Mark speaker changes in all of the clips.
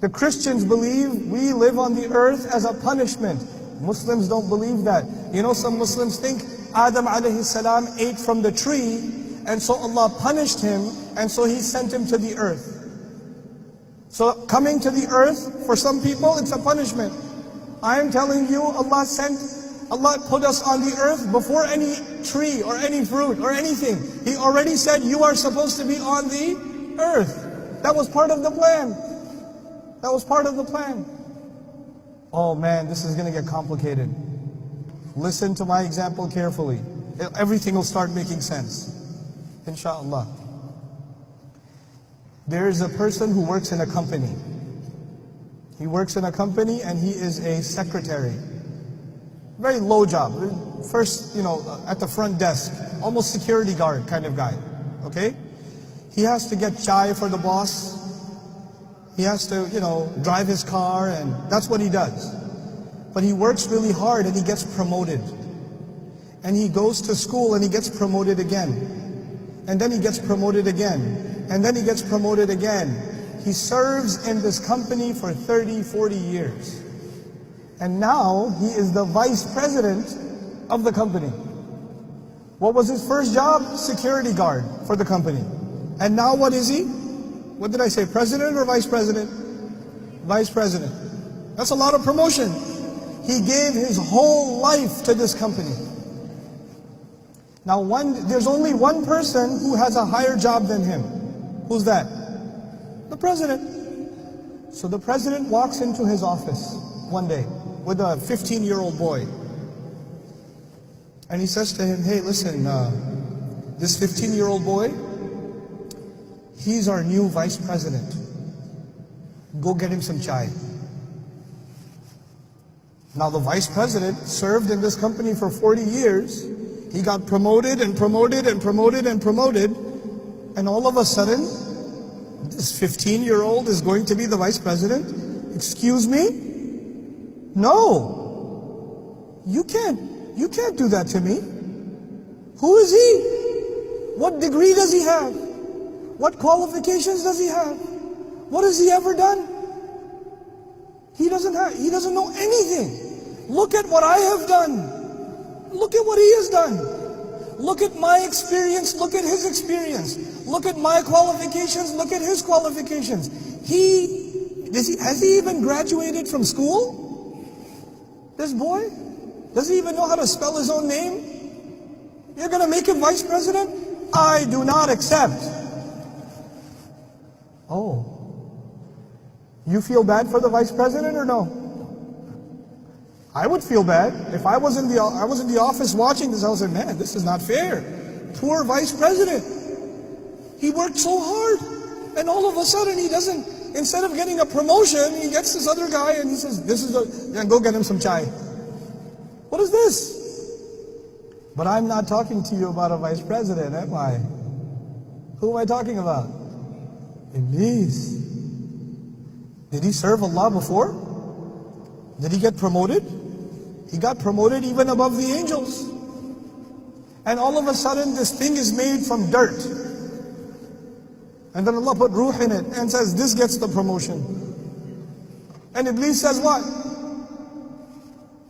Speaker 1: The Christians believe we live on the earth as a punishment. Muslims don't believe that. You know, some Muslims think Adam alayhi salam ate from the tree, and so Allah punished him, and so He sent him to the earth. So coming to the earth, for some people, it's a punishment. I am telling you, Allah put us on the earth before any tree or any fruit or anything. He already said you are supposed to be on the earth. That was part of the plan. That was part of the plan. Oh man, this is going to get complicated. Listen to my example carefully. Everything will start making sense, inshallah. There is a person who works in a company. He works in a company and he is a secretary. Very low job. First, at the front desk, almost security guard kind of guy. Okay? He has to get chai for the boss. He has to, drive his car, and that's what he does. But he works really hard and he gets promoted. And he goes to school and he gets promoted again. And then he gets promoted again. And then he gets promoted again. He serves in this company for 30, 40 years. And now he is the vice president of the company. What was his first job? Security guard for the company. And now what is he? What did I say, president or vice president? Vice president. That's a lot of promotion. He gave his whole life to this company. Now there's only one person who has a higher job than him. Who's that? The president. So the president walks into his office one day with a 15-year-old boy. And he says to him, hey, listen, this 15-year-old boy, he's our new vice president. Go get him some chai. Now the vice president served in this company for 40 years. He got promoted and promoted and promoted and promoted. And all of a sudden, this 15-year-old is going to be the vice president? Excuse me? No. You can't do that to me. Who is he? What degree does he have? What qualifications does he have? What has he ever done? He doesn't know anything. Look at what I have done. Look at what he has done. Look at my experience, look at his experience. Look at my qualifications, look at his qualifications. Has he even graduated from school? This boy? Does he even know how to spell his own name? You're going to make him vice president? I do not accept. Oh. You feel bad for the vice president or no? I would feel bad. If I was in the office watching this, I would say, man, this is not fair. Poor vice president. He worked so hard. And all of a sudden he doesn't, instead of getting a promotion, he gets this other guy and he says, go get him some chai. What is this? But I'm not talking to you about a vice president, am I? Who am I talking about? Iblis. Did he serve Allah before? Did he get promoted? He got promoted even above the angels. And all of a sudden this thing is made from dirt. And then Allah put ruh in it and says, this gets the promotion. And Iblis says what?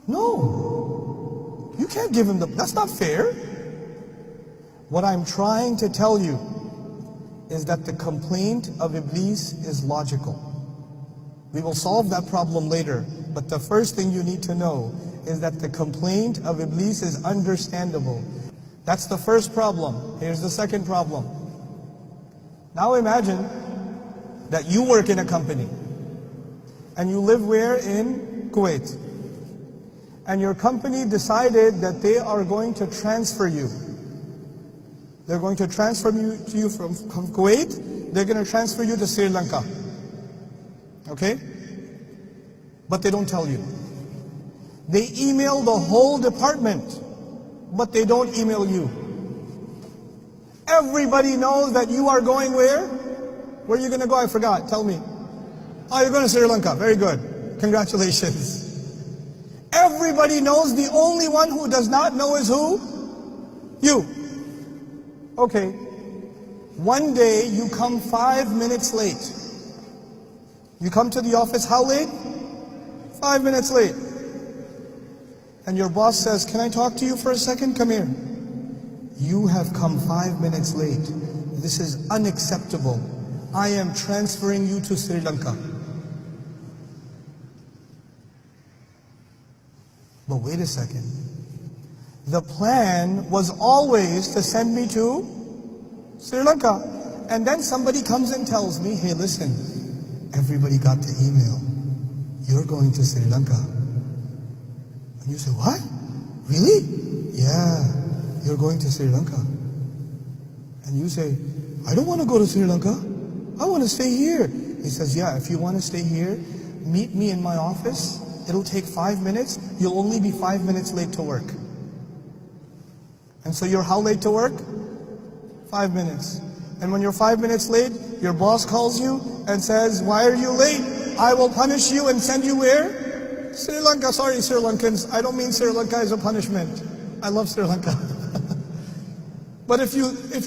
Speaker 1: No. You can't give him that's not fair. What I'm trying to tell you is that the complaint of Iblis is logical. We will solve that problem later. But the first thing you need to know is that the complaint of Iblis is understandable. That's the first problem. Here's the second problem. Now imagine that you work in a company and you live where? In Kuwait. And your company decided that they are going to transfer you. They're going to transfer you from Kuwait. They're going to transfer you to Sri Lanka. Okay? But they don't tell you. They email the whole department, but they don't email you. Everybody knows that you are going where? Where are you going to go? I forgot. Tell me. Oh, you're going to Sri Lanka. Very good. Congratulations. Everybody knows. The only one who does not know is who? You. Okay. One day you come 5 minutes late. You come to the office how late? 5 minutes late. And your boss says, can I talk to you for a second? Come here. You have come 5 minutes late. This is unacceptable. I am transferring you to Sri Lanka. But wait a second. The plan was always to send me to Sri Lanka. And then somebody comes and tells me, hey, listen, everybody got the email. You're going to Sri Lanka. And you say, what? Really? Yeah, you're going to Sri Lanka. And you say, I don't want to go to Sri Lanka. I want to stay here. He says, yeah, if you want to stay here, meet me in my office. It'll take 5 minutes. You'll only be 5 minutes late to work. And so you're how late to work? 5 minutes. And when you're 5 minutes late, your boss calls you and says, why are you late? I will punish you and send you where? Sri Lanka. Sorry, Sri Lankans. I don't mean Sri Lanka as a punishment. I love Sri Lanka. But if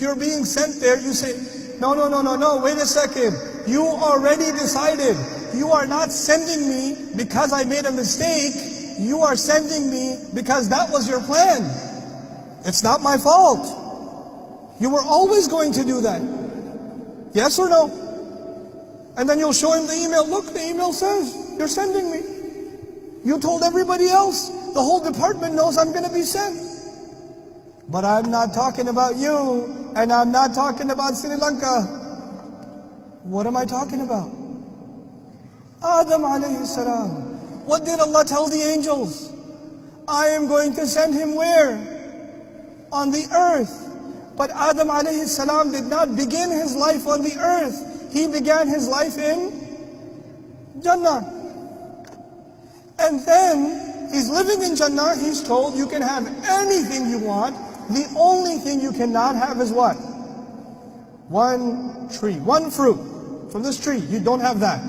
Speaker 1: you're being sent there, you say, no, wait a second. You already decided. You are not sending me because I made a mistake. You are sending me because that was your plan. It's not my fault. You were always going to do that. Yes or no? And then you'll show him the email. Look, the email says, you're sending me. You told everybody else. The whole department knows I'm going to be sent. But I'm not talking about you, and I'm not talking about Sri Lanka. What am I talking about? Adam alayhi salam. What did Allah tell the angels? I am going to send him where? On the earth. But Adam alayhi salam did not begin his life on the earth. He began his life in Jannah. And then he's living in Jannah. He's told you can have anything you want. The only thing you cannot have is what? One tree, one fruit from this tree. You don't have that.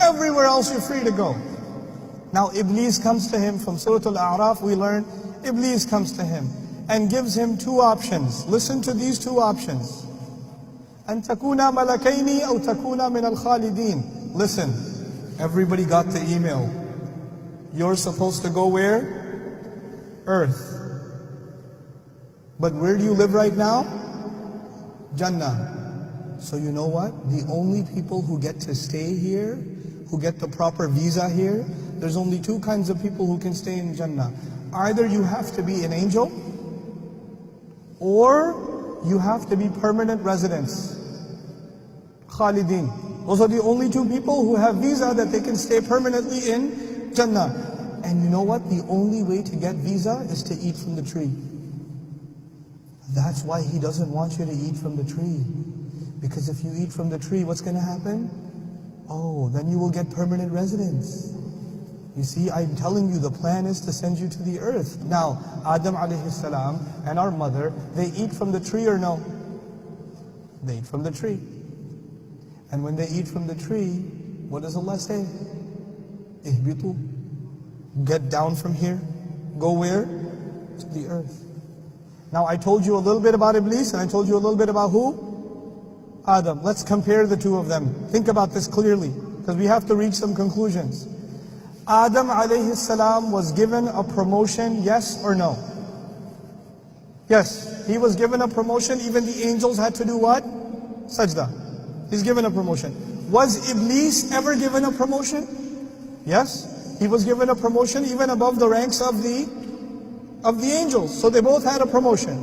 Speaker 1: Everywhere else you're free to go. Now Iblis comes to him. From Surah Al-A'raf we learn Iblis comes to him and gives him two options. Listen to these two options. أن تكون ملكين أو تكون من الخالدين. Listen, everybody got the email. You're supposed to go where? Earth. But where do you live right now? Jannah. So you know what? The only people who get to stay here, who get the proper visa here, there's only two kinds of people who can stay in Jannah. Either you have to be an angel, or you have to be permanent residents. Khalidin. Those are the only two people who have visa that they can stay permanently in Jannah. And you know what? The only way to get visa is to eat from the tree. That's why he doesn't want you to eat from the tree. Because if you eat from the tree, what's going to happen? Oh, then you will get permanent residence. You see, I'm telling you, the plan is to send you to the earth. Now, Adam alayhi salam and our mother, they eat from the tree or no? They eat from the tree. And when they eat from the tree, what does Allah say? Ihbitu. Get down from here. Go where? To the earth. Now, I told you a little bit about Iblis, and I told you a little bit about who? Adam. Let's compare the two of them. Think about this clearly, because we have to reach some conclusions. Adam alayhi salam was given a promotion, yes or no? Yes, he was given a promotion. Even the angels had to do what? Sajda. He's given a promotion. Was Iblis ever given a promotion? Yes, he was given a promotion even above the ranks of the angels. So they both had a promotion.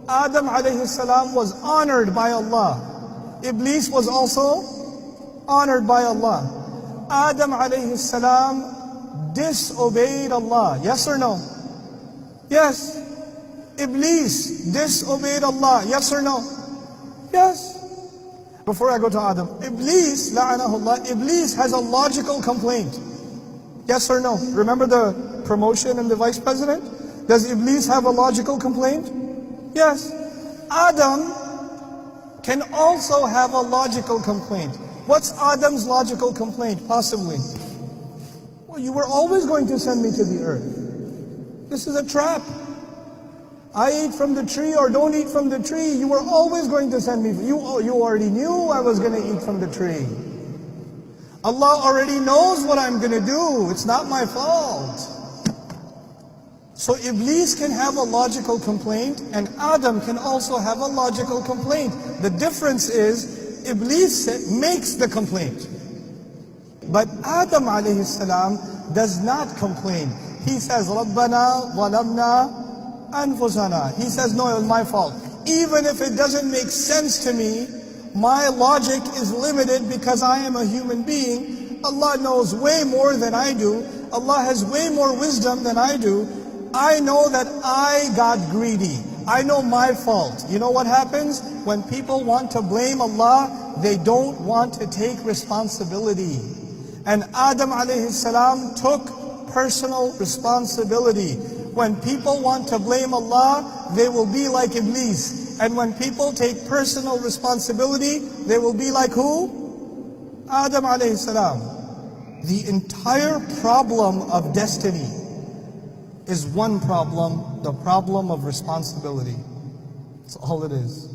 Speaker 1: Adam alayhi salam was honored by Allah. Iblis was also honored by Allah. Adam alayhi salam disobeyed Allah. Yes or no? Yes. Iblis disobeyed Allah. Yes or no? Yes. Before I go to Adam, Iblis, la'anahullah, Iblis has a logical complaint. Yes or no? Remember the promotion and the vice president? Does Iblis have a logical complaint? Yes. Adam can also have a logical complaint. What's Adam's logical complaint, possibly? Well, you were always going to send me to the earth. This is a trap. I eat from the tree or don't eat from the tree. You were always going to send me. You already knew I was going to eat from the tree. Allah already knows what I'm going to do. It's not my fault. So Iblis can have a logical complaint, and Adam can also have a logical complaint. The difference is, Iblis makes the complaint. But Adam alayhi salam does not complain. He says, Rabbana walamna anfusana. He says, no, it was my fault. Even if it doesn't make sense to me, my logic is limited because I am a human being. Allah knows way more than I do. Allah has way more wisdom than I do. I know that I got greedy. I know my fault. You know what happens? When people want to blame Allah, they don't want to take responsibility. And Adam alayhi salam took personal responsibility. When people want to blame Allah, they will be like Iblis. And when people take personal responsibility, they will be like who? Adam alayhi salam. The entire problem of destiny is one problem, the problem of responsibility. That's all it is.